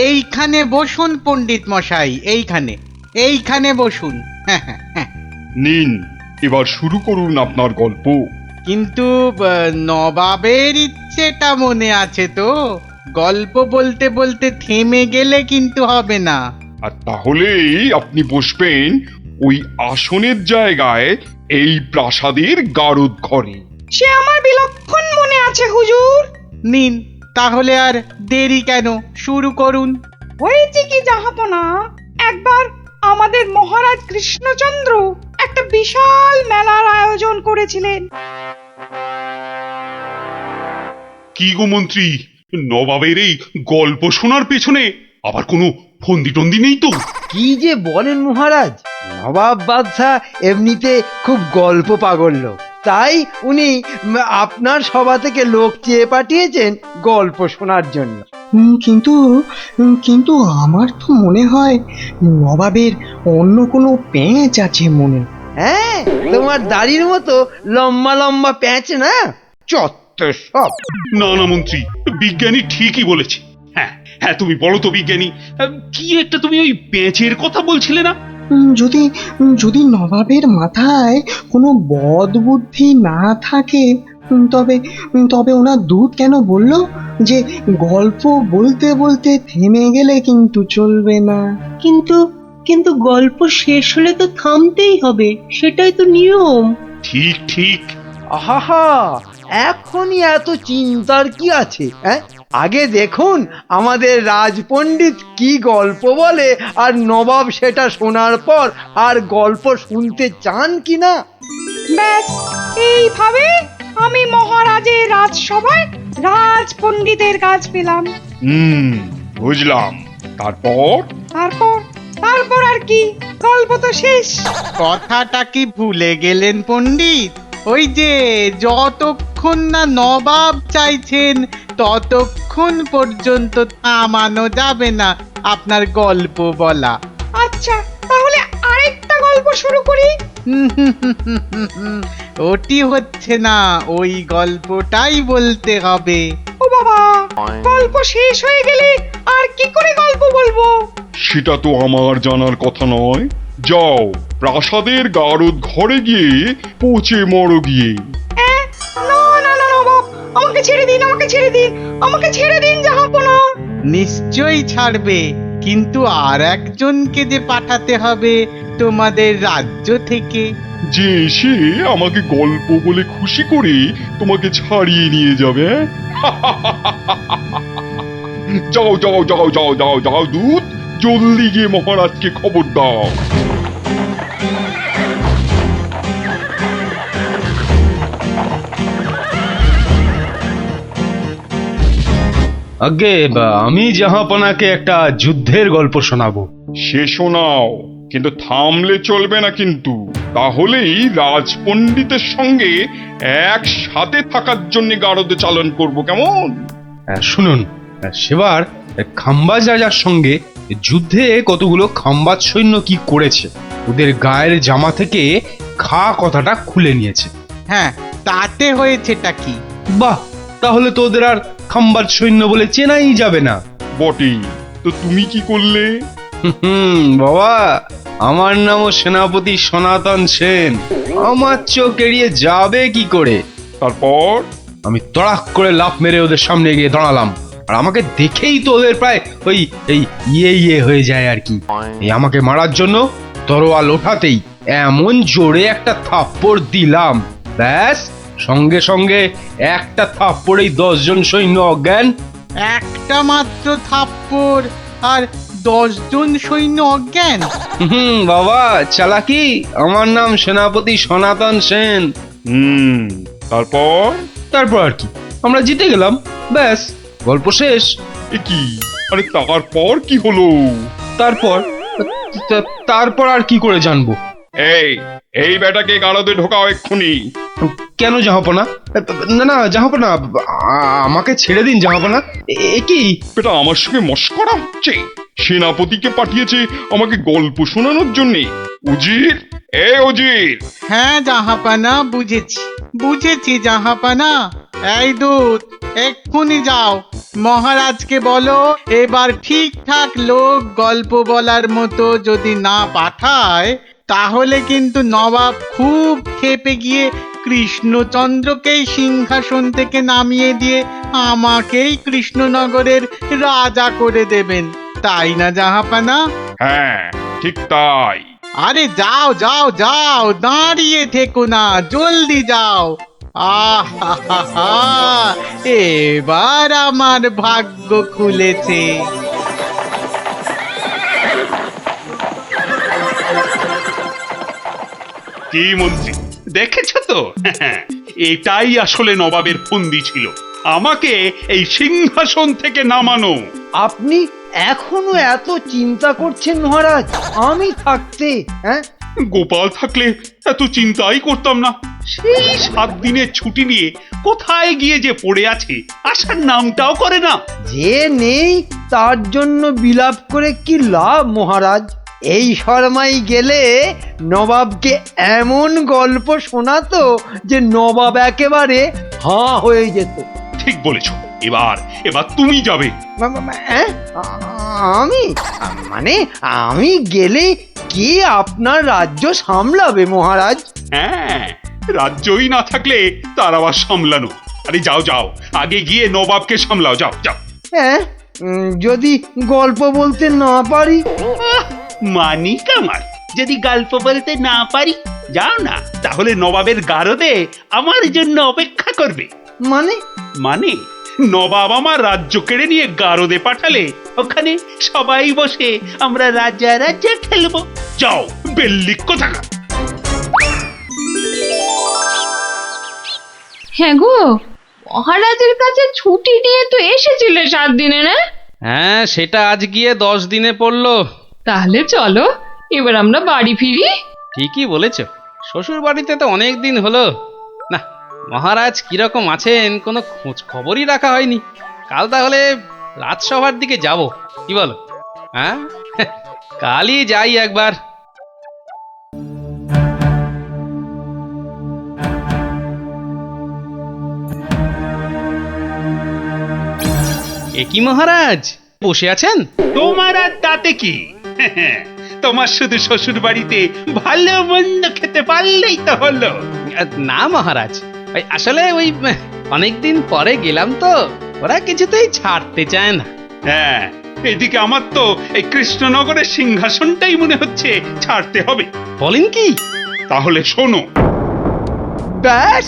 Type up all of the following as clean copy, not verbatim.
এইখানে বসুন পণ্ডিত মশাই, এইখানে এইখানে বসুন। হ্যাঁ হ্যাঁ হ্যাঁ। নিন, এবার শুরু করুন আপনার গল্প। কিন্তু নবাবের ইচ্ছেটা মনে আছে তো? গল্প বলতে বলতে থেমে গেলে কিন্তু হবে না। আর তাহলেই আপনি বসবেন ওই আসনের জায়গায়, এই প্রাসাদের গারদ ঘরে। সে আমার বিলক্ষণ মনে আছে হুজুর। নিন, তাহলে আর দেরি কেন, শুরু করুন। হয়েছে কি জাহাপনা, একবার আমাদের মহারাজ কৃষ্ণচন্দ্র একটা বিশাল মেলার আয়োজন করেছিলেন। কি গো মন্ত্রী, নবাবের এই গল্প শোনার পেছনে আবার কোনো ফন্দি টন্দি নেই তো? কি যে বলেন মহারাজ, নবাব বাদশাহ এমনিতে খুব গল্প পাগল লোক, তাই উনি আপনার সভা থেকে লোক চেয়ে পাঠিয়েছেন গল্প শোনার জন্য। কিন্তু কিন্তু আমার তো মনে হয় নবাবের অন্য কোনো পেঁচ আছে মনে। হ্যাঁ, তোমার দাড়ির মতো লম্বা লম্বা প্যাঁচ না, চত্ব সব। না না মন্ত্রী, বিজ্ঞানী ঠিকই বলেছে। হ্যাঁ হ্যাঁ, তুমি বলো তো বিজ্ঞানী, কি একটা তুমি ওই পেঁচের কথা বলছিলে না? যদি যদি নবাবের মাথায় কোনো বদ বুদ্ধি না থাকে, তবে তবে ওনার দূত কেন বললো যে গল্প বলতে বলতে থেমে গেলে কিন্তু চলবে না? কিন্তু কিন্তু গল্প শেষ হলে তো থামতেই হবে, সেটাই তো নিয়ম। ঠিক ঠিক। আহা, এখনই এত চিন্তার কি আছে? হ্যাঁ, আগে দেখুন আমাদের রাজপণ্ডিত কি গল্প বলে, আর নবাব সেটা শোনার পর আর গল্প শুনতে চান কিনা। ব্যাস, এইভাবে আমি মহারাজের রাজসভায় রাজ পণ্ডিতের কাজ পেলাম। বুঝলাম। তারপর? তারপর তারপর আর কি, গল্প তো শেষ। কথাটা কি ভুলে গেলেন পণ্ডিত? ওই যে যতক্ষণ না নবাব চাইছেন ততক্ষণ পর্যন্ত থামানো যাবে না আপনার গল্প বলা। আচ্ছা, তাহলে আরেকটা গল্প শুরু করি। ওটি হচ্ছে না, ওই গল্পটাই বলতে হবে। ও বাবা, গল্প শেষ হয়ে গেলে আর কি করে গল্প বলবো? সেটা তো আমার জানার কথা নয়। যাও, প্রাসাদের গারদ ঘরে গিয়ে পচে মরো গিয়ে। না না না নবাব, আমাকে ছেড়ে দিন, আমাকে ছেড়ে দিন, আমাকে ছেড়ে দিন জাহাপনা। নিশ্চয়ই ছাড়বে, কিন্তু আর একজনকে যে পাঠাতে হবে তোমাদের রাজ্য থেকে। যে এসে আমাকে গল্প বলে খুশি করে তোমাকে ছাড়িয়ে নিয়ে যাবে। যাও যাও যাও যাও যাও যাও দূত, জলদি গিয়ে মহারাজকে খবর দাও। আগে আমি জাহাপনাকে একটা যুদ্ধের গল্প শোনাবো। সে শোনাও, কিন্তু থামলে চলবে না কিন্তু, তাহলেই রাজপণ্ডিতের সঙ্গে একসাথে থাকার জন্য গারদে চালন করব, কেমন? শুনুন, সেবার খাম্বাজ রাজার সঙ্গে যুদ্ধে কতগুলো খাম্বাজ সৈন্য কি করেছে, ওদের গায়ের জামা থেকে খা কথাটা খুলে নিয়েছে। হ্যাঁ, তাতে হয়েছেটা কি? বাহ, তাহলে তো ওদের আর খাম্বাজ সৈন্য বলে চেনাই যাবে না। বটেই তো, তুমি কি করলে? বাবা, আমার নামও সেনাপতি সনাতন সেন, আমার চোখ এড়িয়ে যাবে কি করে? তারপর? আমি তড়াক করে লাফ মেরে ওদের সামনে গিয়ে দাঁড়ালাম, আর আমাকে দেখেই তো ওদের প্রায় ওই এই ইয়ে হয়ে যায় আর কি। এই আমাকে মারার জন্য তরোয়াল ওঠাতেই এমন জোরে একটা থাপ্পড় দিলাম, ব্যাস সঙ্গে সঙ্গে একটা থাপ্পড়েই 10 জন সৈন্য অজ্ঞান। একটা মাত্র থাপ্পড় আর 10 জন সৈন্য অজ্ঞান? বাবা চালাকি, আমার নাম সেনাপতি সনাতন সেন। তারপর? তারপর আর কি, আমরা জিতে গেলাম, ব্যাস গল্প শেষ। এ কি? আরে তারপর কি হলো? তারপর আর কি করে জানবো? এই এই বেটাকে গারদে ঢোকাও এক্ষুনি। কেন জাহাপনা? না না জাহাপনা, আমাকে ছেড়ে দিন জাহাপনা। এ কি? বেটা আমার সঙ্গে মশকরা হচ্ছে? সেনাপতিকে পাঠিয়েছে আমাকে গল্প শোনানোর জন্যে। উজির, এ উজির! হ্যাঁ জাহাপানা, বুঝেছি বুঝেছি জাহাপানা। এই দূত, এক্ষুনি যাও, মহারাজকে বলো এবার ঠিকঠাক লোক গল্প বলার মতো যদি না পাঠায় তাহলে কিন্তু নবাব খুব ক্ষেপে গিয়ে কৃষ্ণচন্দ্রকেই সিংহাসন থেকে নামিয়ে দিয়ে আমাকেই কৃষ্ণনগরের রাজা করে দেবেন, তাই না জাহাপানা? হ্যাঁ, ঠিক তাই। আরে যাও যাও যাও, দাঁড়িয়ে থেকো না, জলদি যাও। আহা, এবার আমার ভাগ্য খুলেছে। কি মন্ত্রী, দেখেছো তো? এটাই আসলে নবাবের ফন্দি ছিল, আমাকে এই সিংহাসন থেকে নামানো। আপনি এখনো এত চিন্তা করছেন মহারাজ আমি থাকতে? হ্যাঁ, গোপাল থাকলে এত চিন্তাই করতাম না। সেই 7 দিনের ছুটি নিয়ে কোথায় গিয়ে যে পড়ে আছে, আসার নামটাও করে না। যে নেই তার জন্য বিলাপ করে কি লাভ মহারাজ? এই শর্মাই গেলে নবাবকে এমন গল্প শোনাতো যে নবাব একেবারে হাঁ হয়ে যেত। ঠিক বলেছ, এবার এবার তুমি যাবে। হ্যাঁ, আমি মানে আমি গেলে কে আপনার রাজ্য সামলাবে মহারাজ? হ্যাঁ, রাজ্যই না থাকলে তার আবার সামলানো। আরে যাও যাও, আগে গিয়ে নবাবকে সামলাও, যাও যাও। হ্যাঁ, যদি গল্প বলতে না পারি? মানিক আমার, যদি গল্প বলতে না পারি, যাও না, তাহলে নবাবের গারদে আমার জন্য অপেক্ষা করবে। মানে মানে নবাব আমার রাজ্য কেড়ে নিয়ে গারদে পাঠালে ওখানে সবাই বসে আমরা রাজা রাজা খেলবো। যাও, বেল্লিক কোথাকার। হ্যাঁ গো, মহারাজের কাছে ছুটি নিয়ে তো এসেছিলে 7 দিনে, না? হ্যাঁ, সেটা আজ গিয়ে 10 দিনে পড়লো। তাহলে চলো এবার আমরা বাড়ি ফিরি। ঠিকই বলেছ, শ্বশুর বাড়িতে তো অনেক দিন হলো না। মহারাজ কিরকম আছেন কোনো খোঁজ খবরই রাখা হয়নি। কাল তাহলে রাজসভার দিকে যাব, কি বলো? হ্যাঁ, কালই যাই একবার। এ কি মহারাজ, বসে আছেন? তোমার আর তাতে কি? তোমার শুধু শ্বশুর বাড়িতে ভালো মন্দ খেতে পারলেই তো হলো। না মহারাজ, ওই আসলে ওই অনেকদিন পরে গেলাম তো, ওরা কিছুতেই ছাড়তে চায় না। হ্যাঁ, এদিকে আমার তো এই কৃষ্ণনগরের সিংহাসনটাই মনে হচ্ছে ছাড়তে হবে। বলেন কি? তাহলে শোনো, ব্যাস,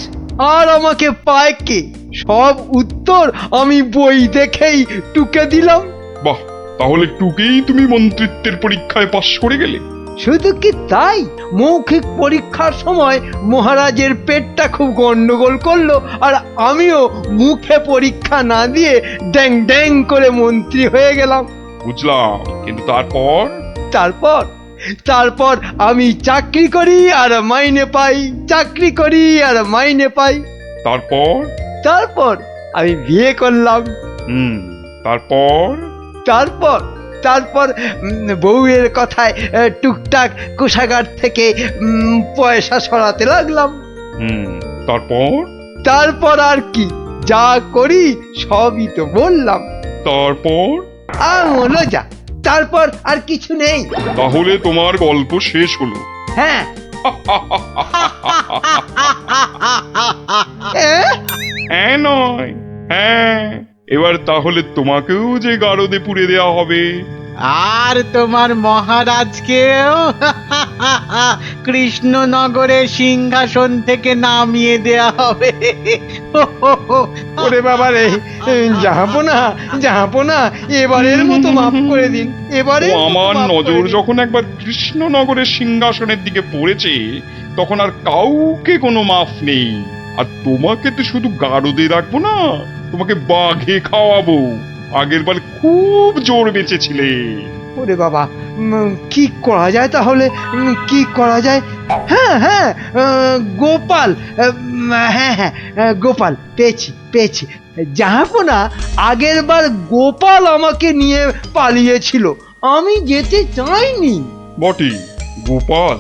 আর আমাকে পায় কে? সব উত্তর আমি বই দেখেই টুকে দিলাম। বাহ, তাহলে টুকেই তুমি মন্ত্রিত্বের পরীক্ষায় পাশ করে গেলে। শুধু কি তাই, মৌখিক পরীক্ষার সময় মহারাজের পেটটা খুব গন্ডগোল করলো, আর আমিও মুখে পরীক্ষা না দিয়ে ড্যাং ড্যাং করে মন্ত্রী হয়ে গেলাম। বুঝলাম, কিন্তু তারপর? তারপর তারপর আমি চাকরি করি আর মাইনে পাই, চাকরি করি আর মাইনে পাই। তারপর? তারপর আমি বিয়ে করলাম। তারপর? তারপর তারপর বউয়ের কথায় টুকটাক কোষাগার থেকে পয়সা সরাতে লাগলাম। তারপর? তারপর আর কি, যা করি সবই তো বললাম। তারপর? হলো যা, তারপর আর কিছু নেই। তাহলে তোমার গল্প শেষ হলো? হ্যাঁ। হ্যাঁ নয়, হ্যাঁ। এবার তাহলে তোমাকেও যে গারদে পুড়ে দেওয়া হবে। আর তোমার মহারাজকেও কৃষ্ণনগরের সিংহাসন থেকে নামিয়ে দেয়া হবে। ওরে বাবা রে, জাহাপনা, এবারের মতো মাফ করে দিন, এবারে আমার নজর যখন একবার কৃষ্ণনগরের সিংহাসনের দিকে পড়েছে তখন আর কাউকে কোনো মাফ নেই। আর তোমাকে তো শুধু গারদে রাখবো না, তোমাকে বাঘে খাওয়াবো। আগের বার খুব জোর বেঁচেছিলে। ওরে বাবা, কি করা যায় তাহলে, কি করা যায়? হ্যাঁ হ্যাঁ, গোপাল, হ্যাঁ হ্যাঁ, গোপাল পেয়েছি। জাহাপনা, আগের বার গোপাল আমাকে নিয়ে পালিয়েছিল, আমি যেতে চাইনি। বটে, গোপাল?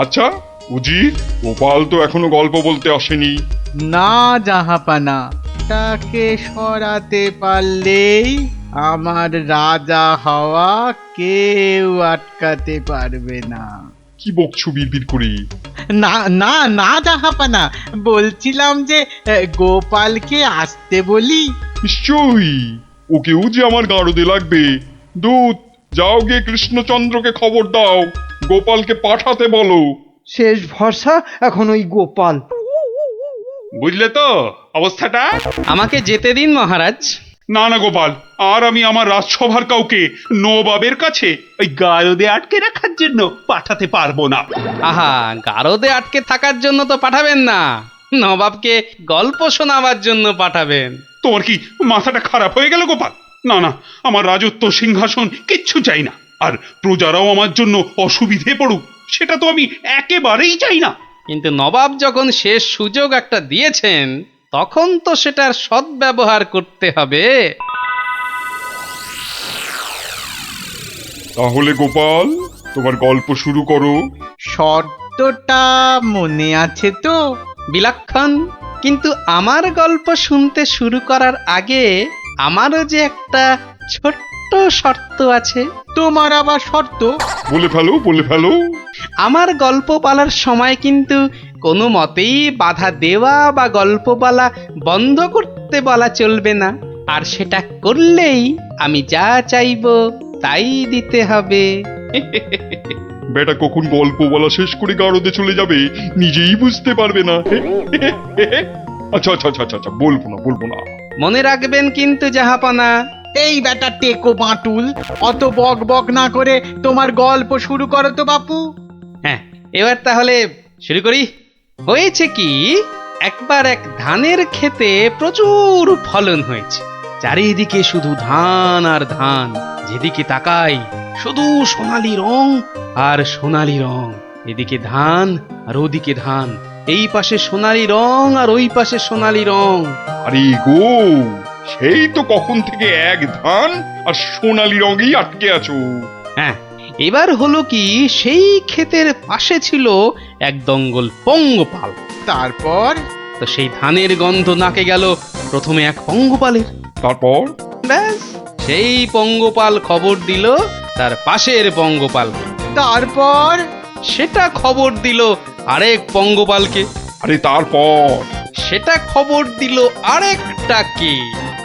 আচ্ছা উজির, গোপাল তো এখনো গল্প বলতে আসেনি। না জাহাপানা, ওটাকে সরাতে পারলেই আমার রাজা হওয়া কেউ আটকাতে পারবে না। কি বকছো বিড়বিড় করে? না না না জাহাপানা, বলছিলাম যে গোপালকে আসতে বলি। নিশ্চয়ই, ওকেও যে আমার গারদে লাগবে। দূত, যাও গিয়ে কৃষ্ণচন্দ্রকে খবর দাও, গোপালকে পাঠাতে বলো। শেষ ভরসা এখন ওই গোপাল। বুঝলে তো অবস্থাটা? আমাকে যেতে দিন মহারাজ। না না গোপাল, আর আমি আমার রাজসভার কাউকে নবাবের কাছে ওই গারদে আটকে রাখার জন্য পাঠাতে পারবো না। আহা, গারদে আটকে থাকার জন্য তো পাঠাবেন না, নবাবকে গল্প শোনাবার জন্য পাঠাবেন। তোমার কি মাথাটা খারাপ হয়ে গেল গোপাল? না না, আমার রাজত্ব সিংহাসন কিচ্ছু চাই না, আর প্রজারাও আমার জন্য অসুবিধে পড়ুক সেটা তো আমি একেবারেই চাই না। কিন্তু নবাব যখন শেষ সুযোগ একটা দিয়েছেন, তখন তো সেটার সদ্ব্যবহার করতে হবে। তাহলে গোপাল, তোমার গল্প শুরু করো। শর্তটা মনে আছে তো? বিলক্ষণ। কিন্তু আমার গল্প শুনতে শুরু করার আগে আমারও যে একটা ছোট্ট শর্ত আছে। তোমার আবার শর্ত? বলে ফেলো, বলে ফেলো। আমার গল্প বলার সময় কিন্তু কোনো মতেই বাধা দেওয়া বা গল্প বলা বন্ধ করতে বলা চলবে না। আর সেটা করলেই আমি যা চাইবো তাই দিতে হবে। বেটা কখন গল্প বলা শেষ করে গারদে চলে যাবে নিজেই বুঝতে পারবে না। আচ্ছা আচ্ছা আচ্ছা আচ্ছা, বলবো না, বলবো না। মনে রাখবেন কিন্তু জাহাপানা। এই বেটা টেকো বাঁটুল, অত বক বক না করে তোমার গল্প শুরু করো তো বাপু। হ্যাঁ, এবার তাহলে শুরু করি। হয়েছে কি, একবার এক ধানের ক্ষেতে প্রচুর ফলন হয়েছে। চারিদিকে শুধু ধান আর ধান, যেদিকে তাকাই শুধু সোনালী রং আর সোনালী রং। এদিকে ধান আর ওদিকে ধান, এই পাশে সোনালী রং আর ওই পাশে সোনালী রং। আরে গো, সেই তো কখন থেকে এক ধান আর সোনালী রঙেই আটকে আছো। হ্যাঁ, এবার হলো কি, সেই ক্ষেতের পাশে ছিল এক দঙ্গল পঙ্গপাল। তারপর? তো সেই ধানের গন্ধ নাকে গেল প্রথমে এক পঙ্গপালের। তারপর? ব্যাস, সেই পঙ্গপাল খবর দিল তার পাশের পঙ্গপালকে। তারপর? সেটা খবর দিল আরেক পঙ্গপালকে। আরে তারপর? সেটা খবর দিল আরেকটাকে।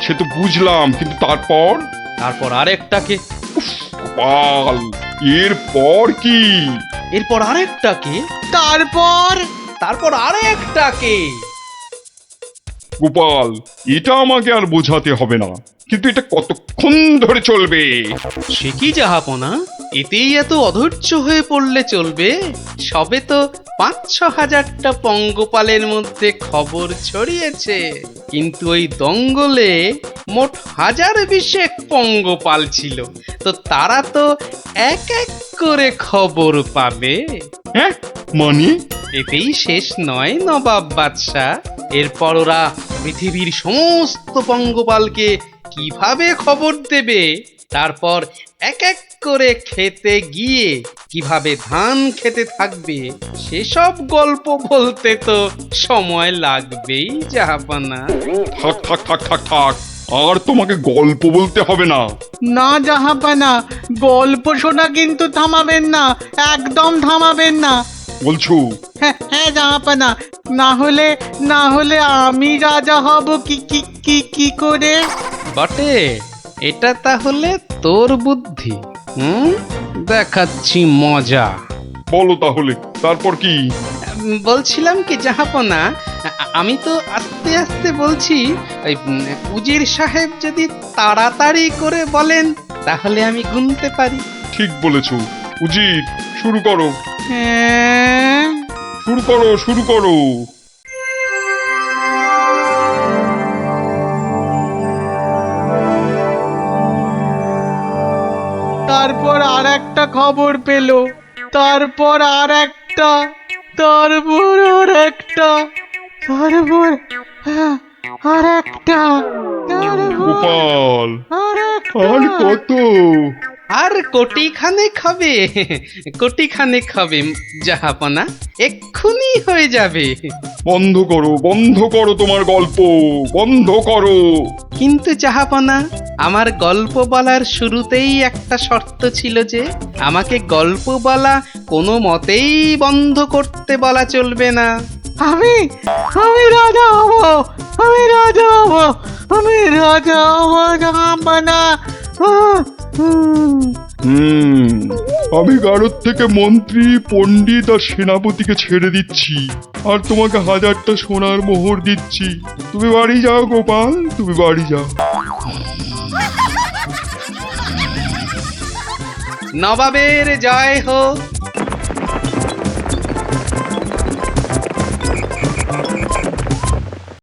সে তো বুঝলাম, কিন্তু তারপর? তারপর আরেকটাকে। গোপাল, এরপর কি? এরপর আরেকটাকে। তারপর? তারপর আরেকটাকে। গোপাল, এটা আমাকে আর বোঝাতে হবে না, কিন্তু এটা কতক্ষণ ধরে চলবে? সে কি জাহাপনা, এতেই এত অধৈর্য হয়ে পড়লে চলবে? সবে তো ৫-৬ হাজারটা পঙ্গপালের মধ্যে খবর ছড়িয়েছে, কিন্তু ওই দঙ্গলে মোট ১০২০ পঙ্গপাল ছিল। তো তারা তো এক এক করে খবর পাবে। হ্যাঁ, মানে? এতেই শেষ নয় নবাব বাদশাহ। এরপর ওরা পৃথিবীর সমস্ত পঙ্গপালকে কিভাবে খবর দেবে, তারপর এক এক করে খেতে গিয়ে কিভাবে ধান খেতে থাকবে, সেসব গল্প বলতে তো সময় লাগবেই জাহাপানা। থাক থাক থাক থাক থাক, আর তোমাকে গল্প বলতে হবে না। না জাহাপানা, গল্প শোনা কিন্তু থামাবেন না, একদম থামাবেন না। বলছো? হ্যাঁ হ্যাঁ জাহাপানা, না হলে আমি রাজা হব কি কি কি কি করে? বটে, এটা তাহলে তোর বুদ্ধি। দেখাচ্ছি মজা। বলো তাহলে, তারপর কি? বলছিলাম কি জাহাপনা, আমি তো আস্তে আস্তে বলছি। ওই উজির সাহেব যদি তাড়াতাড়ি করে বলেন তাহলে আমি গুনতে পারি। ঠিক বলেছো। উজির, শুরু করো, হ্যাঁ, শুরু করো, শুরু করো। তারপর আর একটা খবর পেল, তারপর আর একটা, তারপর আর একটা, তারপর আর একটা, গোপাল, আর আর কত? আর কোটি খানেক হবে, কোটি খানেক হবে জাহাপনা, এক্ষুনি হয়ে যাবে। বন্ধ করো তোমার গল্প, বন্ধ করো। কিন্তু জাহাপনা, আমার গল্প বলার শুরুতেই একটা শর্ত ছিল যে আমাকে গল্প বলা কোনো মতেই বন্ধ করতে বলা চলবে না। আমি আমি রাজা হব, আমি রাজা হব, আমি রাজা হব জাহাপনা। আমি গারদ থেকে মন্ত্রী, পণ্ডিত আর সেনাপতিকে ছেড়ে দিচ্ছি, আর তোমাকে 1000টা সোনার মোহর দিচ্ছি। তুমি বাড়ি যাও গোপাল, তুমি বাড়ি যাও। নবাবের জয় হোক,